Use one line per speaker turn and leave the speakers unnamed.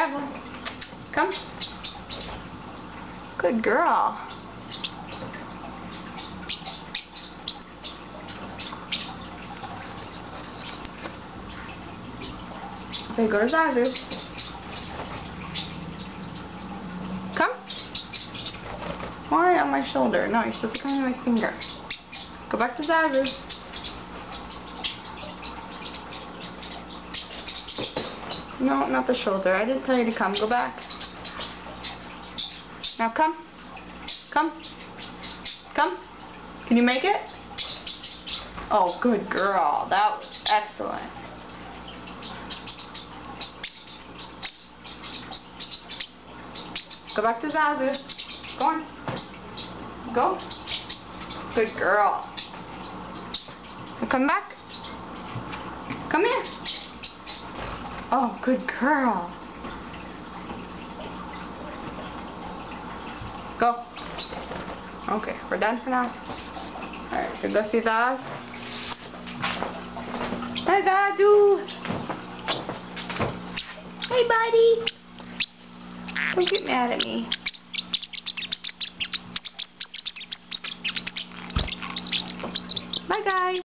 Careful. Come. Good girl. Okay, go to Zazu. Come. Why on my shoulder? No, you're supposed to come on my finger. Go back to Zazu. No, not the shoulder. I didn't tell you to come. Go back. Now come. Come. Come. Can you make it? Oh, good girl. That was excellent. Go back to Zazu. Go on. Go. Good girl. Now come back. Come here. Oh, good girl. Go. Okay, we're done for now. Alright, should we go see Zaz? Hi, Zazu. Hey, buddy. Don't get mad at me. Bye, guys.